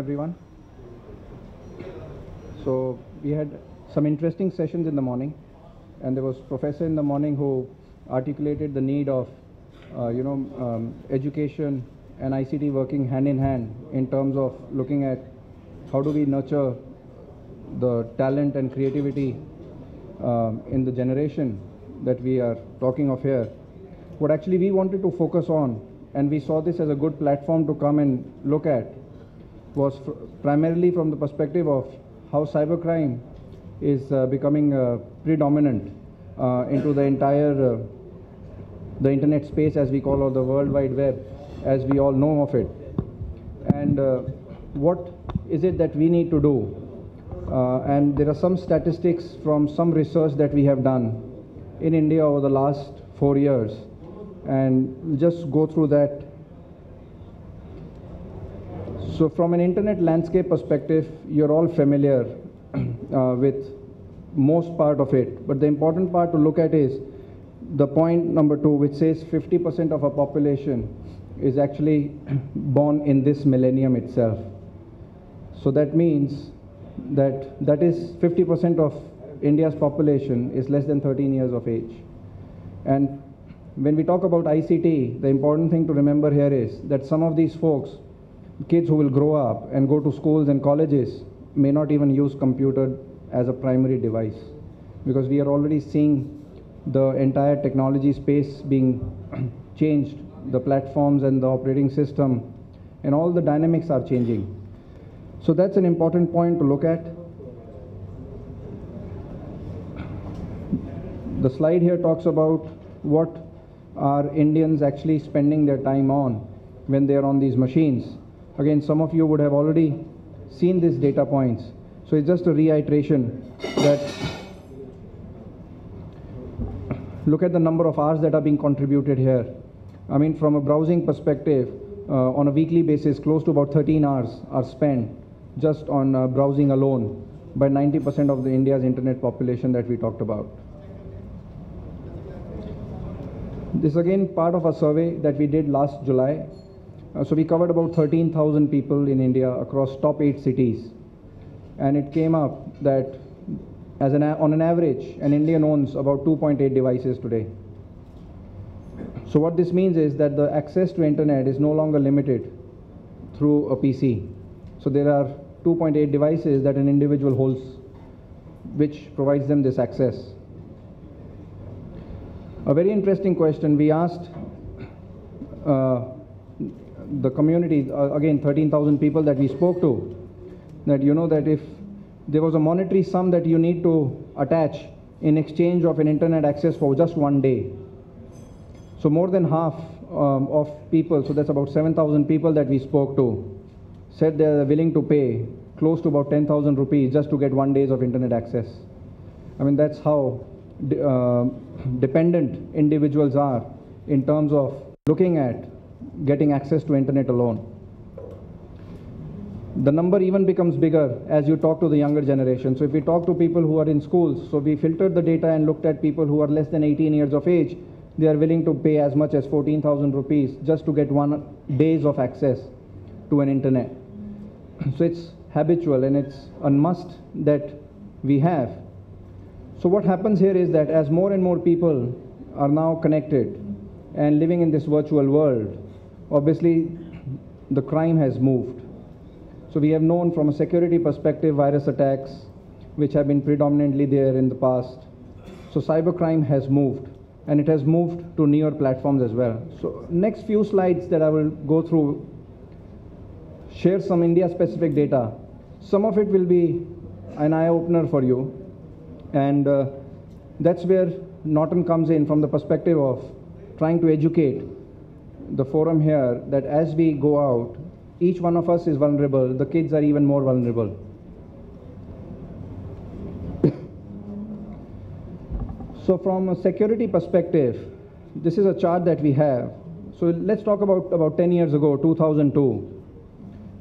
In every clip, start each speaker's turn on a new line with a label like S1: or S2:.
S1: everyone. So we had some interesting sessions in the morning, and there was professor in the morning who articulated the need of education and ICT working hand in hand in terms of looking at how do we nurture the talent and creativity in the generation that we are talking of here. What actually we wanted to focus on, and we saw this as a good platform to come and look at, was primarily from the perspective of how cybercrime is becoming predominant into the entire the internet space, as we call, or the World Wide Web, as we all know of it. And what is it that we need to do? And there are some statistics from some research that we have done in India over the last 4 years, and we'll just go through that. So from an internet landscape perspective, you're all familiar with most part of it, but the important part to look at is the point number 2, which says 50% of our population is actually born in this millennium itself. So that means that is 50% of India's population is less than 13 years of age. And when we talk about ICT, the important thing to remember here is that some of these folks, kids who will grow up and go to schools and colleges, may not even use computer as a primary device, because we are already seeing the entire technology space being changed, the platforms and the operating system, and all the dynamics are changing. So that's an important point to look at. The slide here talks about what are Indians actually spending their time on when they are on these machines. Again, some of you would have already seen these data points. So it's just a reiteration that look at the number of hours that are being contributed here. I mean, from a browsing perspective, on a weekly basis, close to about 13 hours are spent just on browsing alone by 90% of the India's internet population that we talked about. This is again part of a survey that we did last July. So we covered about 13,000 people in India across top 8 cities. And it came up that on an average, an Indian owns about 2.8 devices today. So what this means is that the access to internet is no longer limited through a PC. So there are 2.8 devices that an individual holds, which provides them this access. A very interesting question we asked the community, again 13,000 people that we spoke to, that that if there was a monetary sum that you need to attach in exchange of an internet access for just 1 day. So more than half of people, so that's about 7,000 people that we spoke to, said they're willing to pay close to about 10,000 rupees just to get 1 day of internet access. I mean, that's how dependent individuals are in terms of looking at getting access to internet alone. The number even becomes bigger as you talk to the younger generation. So if we talk to people who are in schools, so we filtered the data and looked at people who are less than 18 years of age, they are willing to pay as much as 14,000 rupees just to get 1 day of access to an internet. So it's habitual and it's a must that we have. So what happens here is that as more and more people are now connected and living in this virtual world, obviously the crime has moved. So we have known from a security perspective virus attacks, which have been predominantly there in the past. So cybercrime has moved, and it has moved to newer platforms as well. So next few slides that I will go through share some India-specific data. Some of it will be an eye-opener for you, and that's where Norton comes in from the perspective of trying to educate the forum here that as we go out, each one of us is vulnerable. The kids are even more vulnerable. So from a security perspective, this is a chart that we have. So let's talk about 10 years ago, 2002.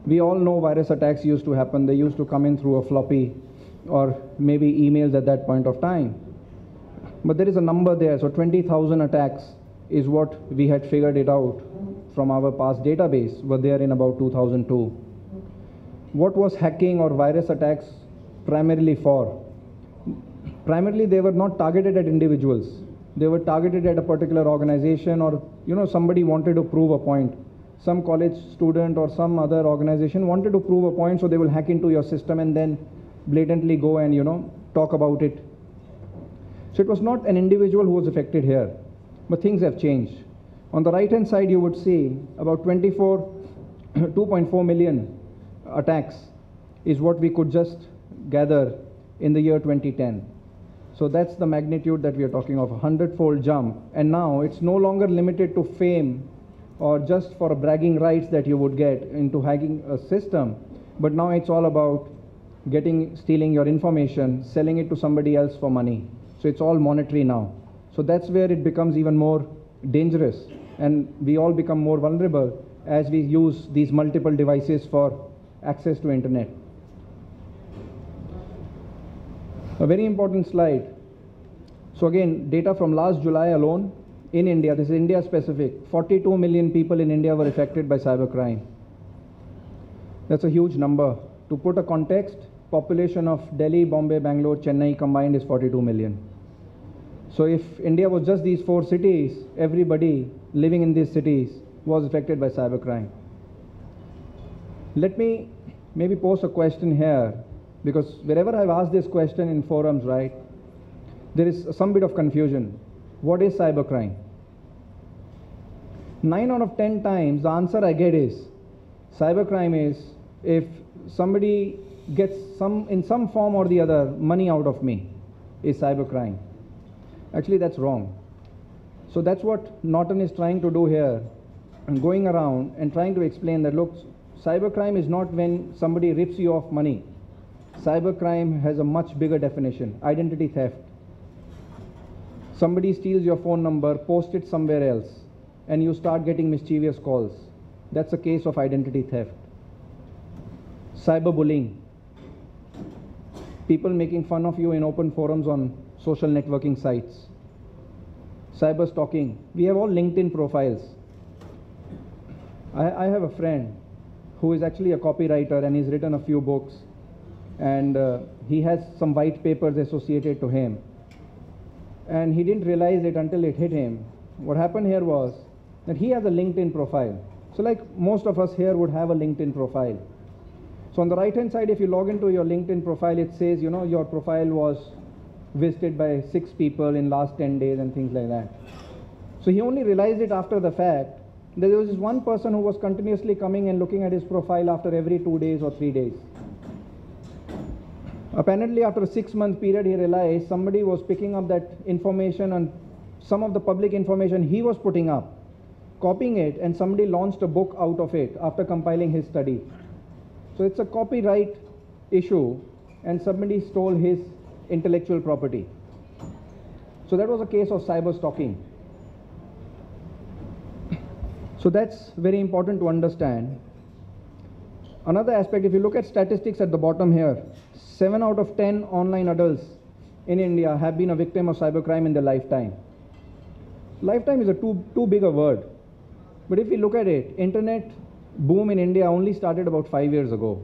S1: We all know virus attacks used to happen. They used to come in through a floppy or maybe emails at that point of time. But there is a number there. So 20,000 attacks is what we had figured it out from our past database, were there in about 2002. what was hacking or virus attacks primarily for? Primarily, they were not targeted at individuals. They were targeted at a particular organization, or somebody wanted to prove a point. Some college student or some other organization wanted to prove a point, so they will hack into your system and then blatantly go and talk about it. So it was not an individual who was affected here, but things have changed. On the right hand side, you would see about 2.4 million attacks is what we could just gather in the year 2010. So that's the magnitude that we are talking of, a 100-fold jump. And now it's no longer limited to fame or just for bragging rights that you would get into hacking a system, but now it's all about stealing your information, selling it to somebody else for money. So it's all monetary now. So that's where it becomes even more dangerous, and we all become more vulnerable as we use these multiple devices for access to internet. A very important slide. So again, data from last July alone in India, this is India specific, 42 million people in India were affected by cybercrime. That's a huge number. To put a context, population of Delhi, Bombay, Bangalore, Chennai combined is 42 million. So if India was just these 4 cities, everybody living in these cities was affected by cybercrime. Let me maybe pose a question here, because wherever I've asked this question in forums, right, there is some bit of confusion. What is cybercrime? 9 out of 10 times the answer I get is, cybercrime is if somebody gets in some form or the other money out of me, is cybercrime. Actually, that's wrong. So that's what Norton is trying to do here, and going around and trying to explain that, look, cybercrime is not when somebody rips you off money. Cybercrime has a much bigger definition: identity theft. Somebody steals your phone number, posts it somewhere else, and you start getting mischievous calls. That's a case of identity theft. Cyberbullying. People making fun of you in open forums on social networking sites. Cyber stalking. We have all LinkedIn profiles. I have a friend who is actually a copywriter, and he's written a few books, and he has some white papers associated to him. And he didn't realize it until it hit him. What happened here was that he has a LinkedIn profile. So like most of us here would have a LinkedIn profile. So on the right hand side, if you log into your LinkedIn profile, it says, your profile was visited by 6 people in last 10 days and things like that. So he only realized it after the fact that there was this one person who was continuously coming and looking at his profile after every 2 days or 3 days. Apparently, after a 6-month period, he realized somebody was picking up that information and some of the public information he was putting up, copying it, and somebody launched a book out of it after compiling his study. So it's a copyright issue, and somebody stole his intellectual property. So that was a case of cyber stalking. So that's very important to understand. Another aspect, if you look at statistics at the bottom here, 7 out of 10 online adults in India have been a victim of cybercrime in their lifetime. Lifetime is a too big a word. But if we look at it, internet boom in India only started about 5 years ago.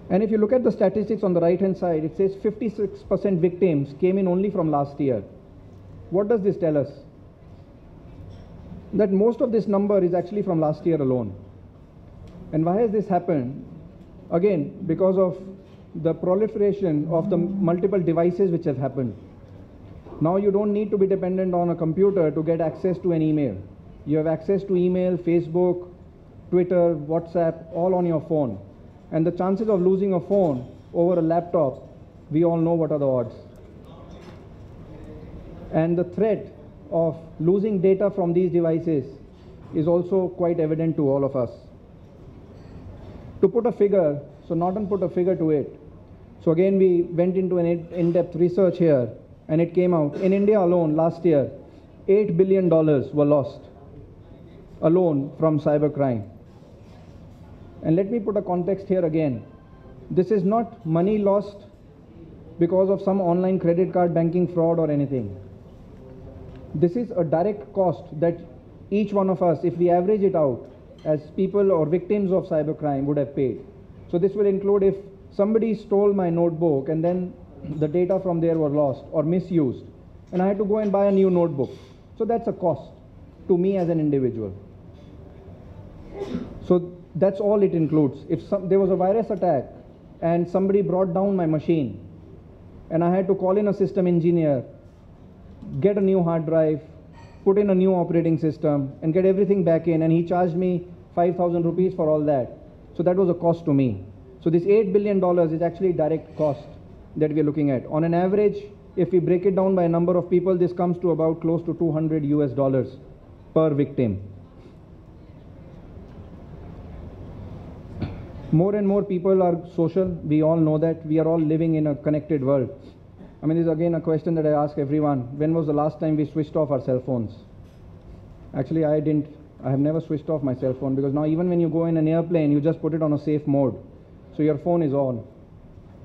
S1: And if you look at the statistics on the right hand side, it says 56% victims came in only from last year. What does this tell us? That most of this number is actually from last year alone. And why has this happened? Again, because of the proliferation of the multiple devices which have happened. Now you don't need to be dependent on a computer to get access to an email. You have access to email, Facebook, Twitter, WhatsApp, all on your phone. And the chances of losing a phone over a laptop, we all know what are the odds. And the threat of losing data from these devices is also quite evident to all of us. To put a figure, so Norton put a figure to it. So again, we went into an in-depth research here, and it came out. In India alone, last year, $8 billion were lost alone from cybercrime. And let me put a context here again. This is not money lost because of some online credit card banking fraud or anything. This is a direct cost that each one of us, if we average it out, as people or victims of cybercrime would have paid. So this will include if somebody stole my notebook and then the data from there were lost or misused, and I had to go and buy a new notebook. So that's a cost to me as an individual. So that's all it includes. If there was a virus attack and somebody brought down my machine and I had to call in a system engineer, get a new hard drive, put in a new operating system and get everything back in, and he charged me 5,000 rupees for all that. So that was a cost to me. So this $8 billion is actually direct cost that we're looking at. On an average, if we break it down by a number of people, this comes to about close to $200 per victim. More and more people are social. We all know that. We are all living in a connected world. I mean, this is again a question that I ask everyone. When was the last time we switched off our cell phones? Actually, I have never switched off my cell phone, because now even when you go in an airplane, you just put it on a safe mode. So your phone is on.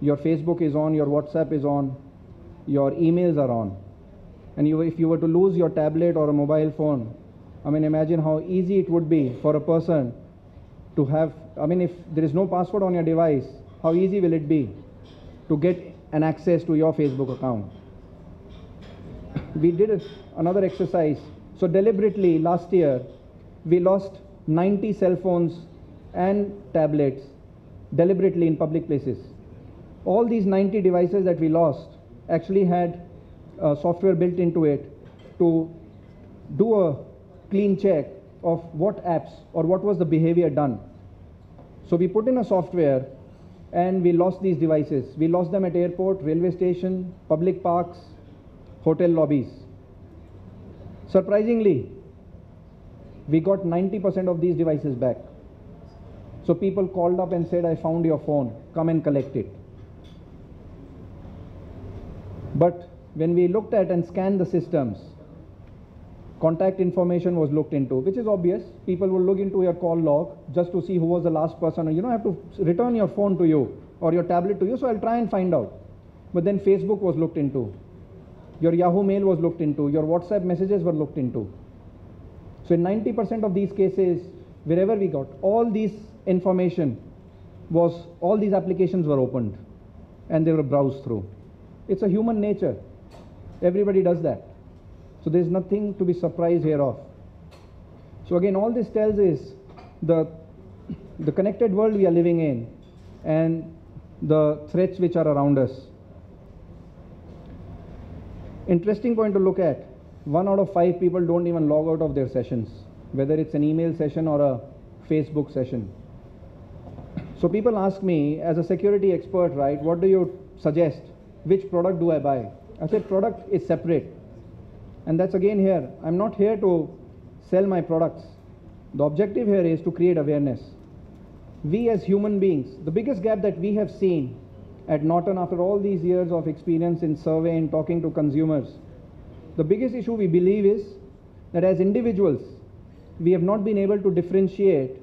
S1: Your Facebook is on, your WhatsApp is on, your emails are on. And if you were to lose your tablet or a mobile phone, I mean, imagine how easy it would be for a person to have, I mean, if there is no password on your device, how easy will it be to get an access to your Facebook account? We did another exercise. So deliberately last year, we lost 90 cell phones and tablets deliberately in public places. All these 90 devices that we lost actually had software built into it to do a clean check of what apps or what was the behavior done. So we put in a software and we lost these devices. We lost them at airport, railway station, public parks, hotel lobbies. Surprisingly, we got 90% of these devices back. So people called up and said, I found your phone, come and collect it. But when we looked at and scanned the systems, contact information was looked into, which is obvious. People will look into your call log just to see who was the last person. You don't have to return your phone to you or your tablet to you, so I'll try and find out. But then Facebook was looked into. Your Yahoo Mail was looked into. Your WhatsApp messages were looked into. So in 90% of these cases, wherever we got, all these information was, all these applications were opened and they were browsed through. It's a human nature. Everybody does that. So there's nothing to be surprised here of. So again, all this tells is the connected world we are living in and the threats which are around us. Interesting point to look at. 1 out of 5 people don't even log out of their sessions, whether it's an email session or a Facebook session. So people ask me, as a security expert, right, what do you suggest? Which product do I buy? I said product is separate. And that's again here. I'm not here to sell my products. The objective here is to create awareness. We as human beings, the biggest gap that we have seen at Norton after all these years of experience in survey and talking to consumers, the biggest issue we believe is that as individuals, we have not been able to differentiate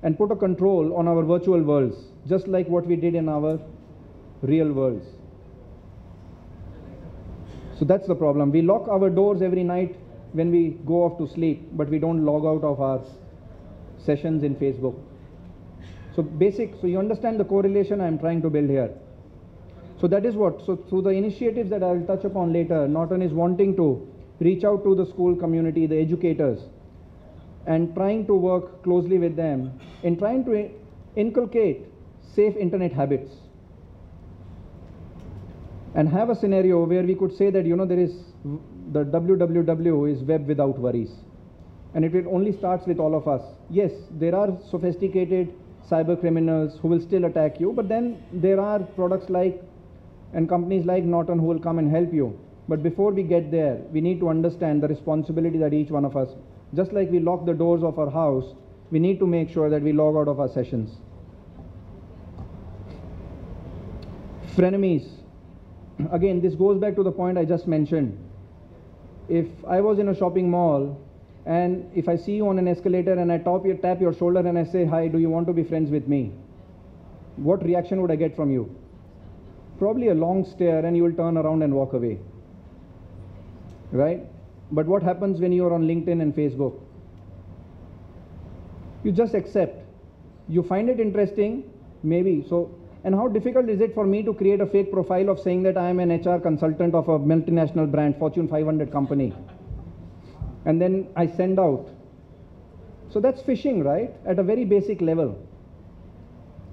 S1: and put a control on our virtual worlds, just like what we did in our real worlds. So that's the problem. We lock our doors every night when we go off to sleep, but we don't log out of our sessions in Facebook. So so you understand the correlation I'm trying to build here. So that is what, so through the initiatives that I'll touch upon later, Norton is wanting to reach out to the school community, the educators, and trying to work closely with them in trying to inculcate safe internet habits. And have a scenario where we could say that, you know, there is the www is web without worries. And it only starts with all of us. Yes, there are sophisticated cyber criminals who will still attack you, but then there are products like and companies like Norton who will come and help you. But before we get there, we need to understand the responsibility that each one of us, just like we lock the doors of our house, we need to make sure that we log out of our sessions. Frenemies. Again, this goes back to the point I just mentioned. If I was in a shopping mall and if I see you on an escalator and I tap your shoulder and I say, hi, do you want to be friends with me? What reaction would I get from you? Probably a long stare, and you will turn around and walk away. Right? But what happens when you are on LinkedIn and Facebook? You just accept. You find it interesting, Maybe. So, and how difficult is it for me to create a fake profile of saying that I am an HR consultant of a multinational brand, Fortune 500 company, and then I send out. So that's phishing, right? At a very basic level.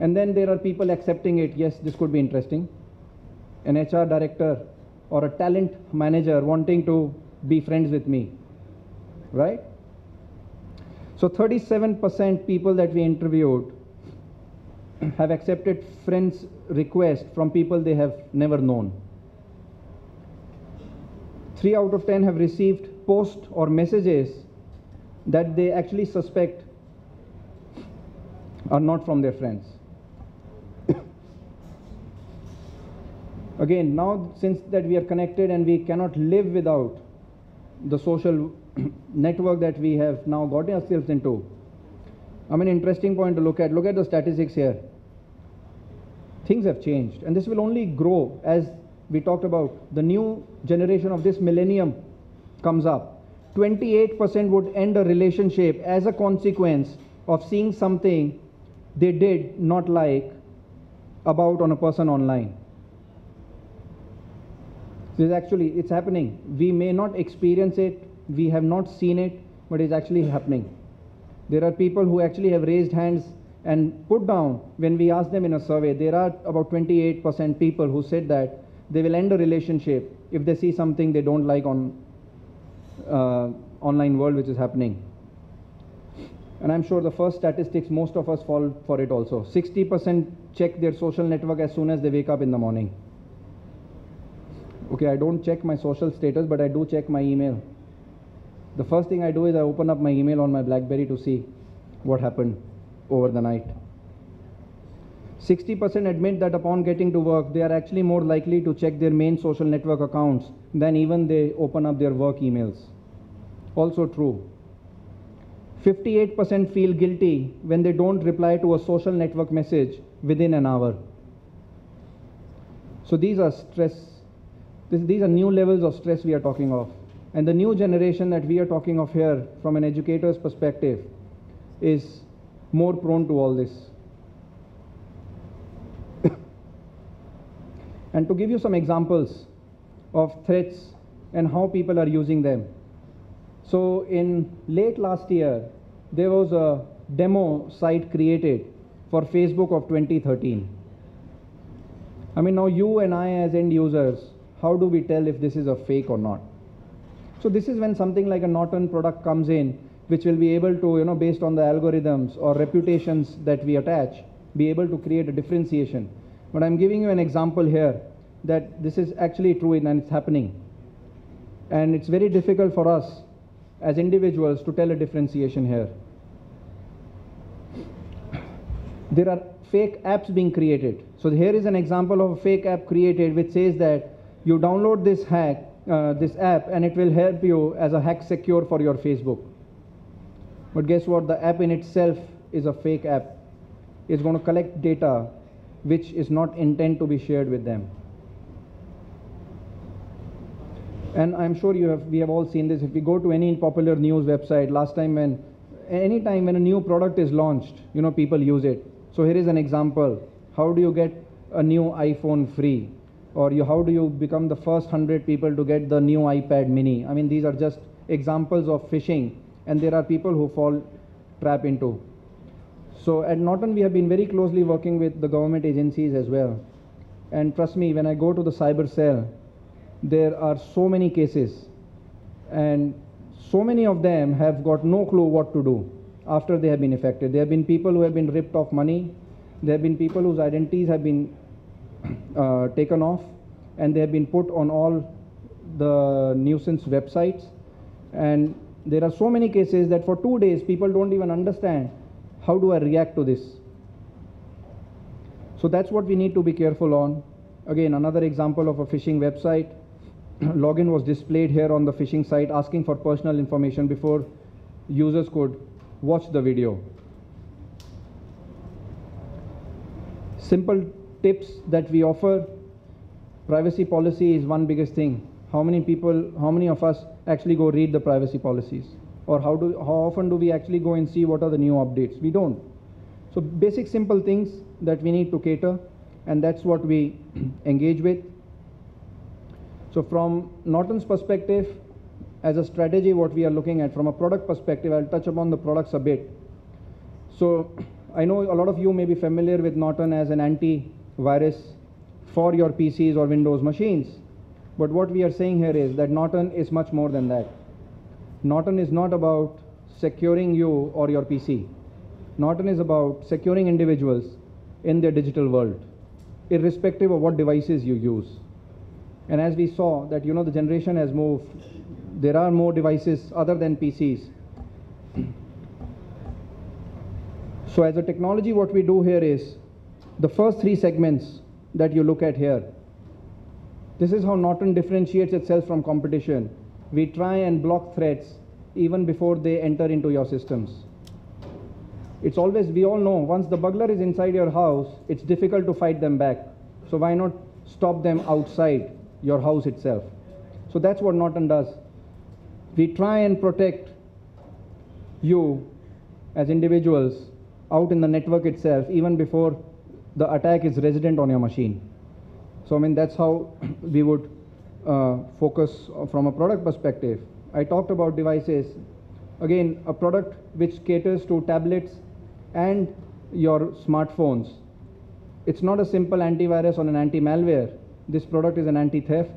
S1: And then there are people accepting it. Yes, this could be interesting. An HR director or a talent manager wanting to be friends with me, right? So 37% people that we interviewed have accepted friends' requests from people they have never known. 3 out of 10 have received posts or messages that they actually suspect are not from their friends. Again, now since that we are connected and we cannot live without the social network that we have now gotten ourselves into, I mean, interesting point to look at. Look at the statistics here. Things have changed, and this will only grow as we talked about. The new generation of this millennium comes up. 28% would end a relationship as a consequence of seeing something they did not like about on a person online. This is actually, it's happening. We may not experience it, we have not seen it, but it's actually happening. There are people who actually have raised hands and put down, when we ask them in a survey, there are about 28% people who said that they will end a relationship if they see something they don't like on online world which is happening. And I'm sure the first statistics, most of us fall for it also. 60% check their social network as soon as they wake up in the morning. Okay, I don't check my social status, but I do check my email. The first thing I do is I open up my email on my BlackBerry to see what happened over the night. 60% admit that upon getting to work, they are actually more likely to check their main social network accounts than even they open up their work emails. Also true. 58% feel guilty when they don't reply to a social network message within an hour. So these are these are new levels of stress we are talking of. And the new generation that we are talking of here, from an educator's perspective, is more prone to all this. And to give you some examples of threats and how people are using them. So in late last year, there was a demo site created for Facebook of 2013. I mean, now you and I as end users, how do we tell if this is a fake or not? So this is when something like a Norton product comes in, which will be able to, based on the algorithms or reputations that we attach, be able to create a differentiation. But I'm giving you an example here that this is actually true and it's happening. And it's very difficult for us as individuals to tell a differentiation here. There are fake apps being created. So here is an example of a fake app created which says that you download this app and it will help you as a hack secure for your Facebook. But guess what? The app in itself is a fake app. It's going to collect data which is not intended to be shared with them. And I'm sure we have all seen this. If we go to any popular news website, anytime when a new product is launched, people use it. So here is an example. How do you get a new iPhone free? Or how do you become the first 100 people to get the new iPad mini? I mean, these are just examples of phishing, and there are people who fall trap into. So at Norton, we have been very closely working with the government agencies as well. And trust me, when I go to the cyber cell, there are so many cases, and so many of them have got no clue what to do after they have been affected. There have been people who have been ripped off money. There have been people whose identities have been taken off, and they have been put on all the nuisance websites. And there are so many cases that for 2 days people don't even understand how do I react to this. So that's what we need to be careful on. Again, another example of a phishing website. Login was displayed here on the phishing site asking for personal information before users could watch the video. Simple tips that we offer. Privacy policy is one biggest thing. How many of us actually go read the privacy policies? Or how often do we actually go and see what are the new updates? We don't. So basic simple things that we need to cater, and that's what we engage with. So from Norton's perspective, as a strategy, what we are looking at from a product perspective, I'll touch upon the products a bit. So I know a lot of you may be familiar with Norton as an anti-virus for your PCs or Windows machines. But what we are saying here is that Norton is much more than that. Norton is not about securing you or your PC. Norton is about securing individuals in their digital world, irrespective of what devices you use. And as we saw that, the generation has moved, there are more devices other than PCs. So as a technology, what we do here is the first three segments that you look at here. This is how Norton differentiates itself from competition. We try and block threats even before they enter into your systems. It's always, we all know, once the burglar is inside your house, it's difficult to fight them back. So why not stop them outside your house itself? So that's what Norton does. We try and protect you as individuals out in the network itself, even before the attack is resident on your machine. So that's how we would focus from a product perspective. I talked about devices. Again, a product which caters to tablets and your smartphones. It's not a simple antivirus or an anti-malware. This product is an anti-theft.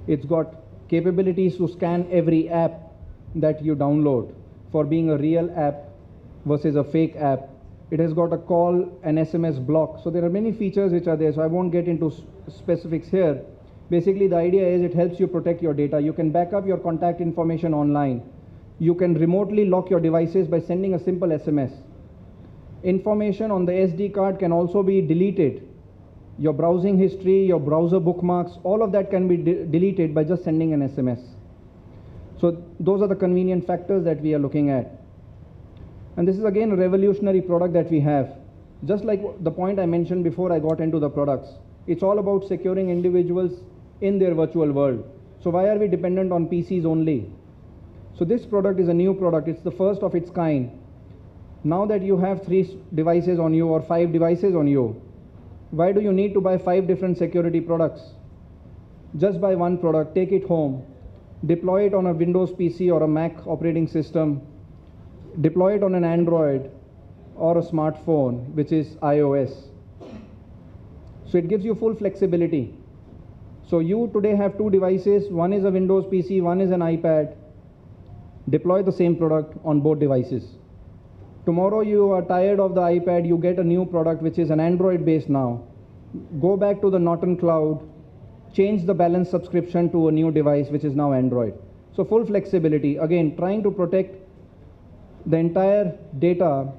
S1: It's got capabilities to scan every app that you download for being a real app versus a fake app. It has got a call and SMS block. So there are many features which are there, so I won't get into specifics here. Basically, the idea is it helps you protect your data. You can back up your contact information online. You can remotely lock your devices by sending a simple SMS. Information on the SD card can also be deleted. Your browsing history, your browser bookmarks, all of that can be deleted by just sending an SMS. So those are the convenient factors that we are looking at. And this is again a revolutionary product that we have. Just like the point I mentioned before I got into the products. It's all about securing individuals in their virtual world. So why are we dependent on PCs only? So this product is a new product. It's the first of its kind. Now that you have 3 devices on you or 5 devices on you, why do you need to buy 5 different security products? Just buy one product, take it home, deploy it on a Windows PC or a Mac operating system, deploy it on an Android or a smartphone, which is iOS. So it gives you full flexibility. So you today have 2 devices, one is a Windows PC, one is an iPad. Deploy the same product on both devices. Tomorrow you are tired of the iPad, you get a new product which is an Android based now. Go back to the Norton Cloud, change the balance subscription to a new device which is now Android. So full flexibility, again trying to protect the entire data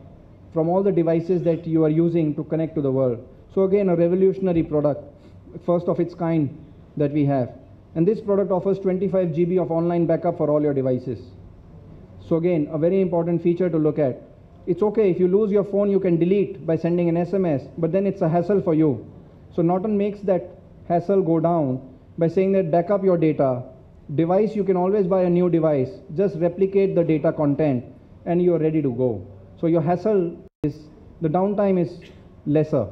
S1: from all the devices that you are using to connect to the world. So again, a revolutionary product, first of its kind that we have. And this product offers 25 GB of online backup for all your devices. So again, a very important feature to look at. It's okay, if you lose your phone, you can delete by sending an SMS, but then it's a hassle for you. So Norton makes that hassle go down by saying that back up your data. Device, you can always buy a new device. Just replicate the data content and you're ready to go. So your hassle is, the downtime is lesser.